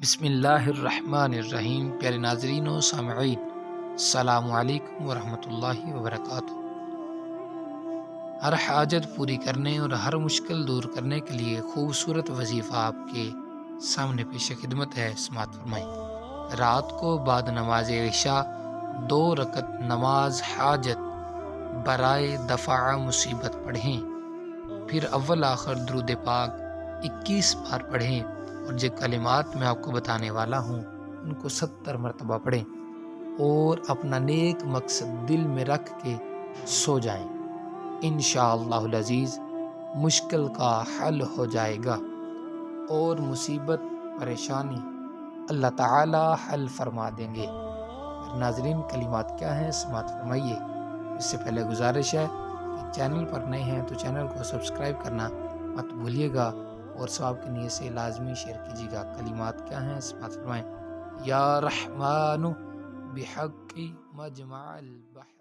بسم اللہ الرحمن الرحیم۔ پیارے ناظرین و سامعین، السلام علیکم ورحمۃ اللہ وبرکاتہ۔ ہر حاجت پوری کرنے اور ہر مشکل دور کرنے کے لیے خوبصورت وظیفہ آپ کے سامنے پیش خدمت ہے، سماعت فرمائیں۔ رات کو بعد نماز عشاء 2 رکعت نماز حاجت برائے دفع مصیبت پڑھیں، پھر اول آخر درود پاک 21 بار پڑھیں، اور جو کلمات میں آپ کو بتانے والا ہوں ان کو 70 مرتبہ پڑھیں، اور اپنا نیک مقصد دل میں رکھ کے سو جائیں۔ انشاءاللہ العزیز مشکل کا حل ہو جائے گا، اور مصیبت پریشانی اللہ تعالی حل فرما دیں گے۔ ناظرین، کلمات کیا ہیں سماعت فرمائیے۔ اس سے پہلے گزارش ہے کہ چینل پر نئے ہیں تو چینل کو سبسکرائب کرنا مت بھولیے گا، اور ثواب کی نیت سے لازمی شیئر کیجیے گا۔ کلمات کیا ہیں سماعت فرمائیں۔ یا رحمان بحق مجمع البحر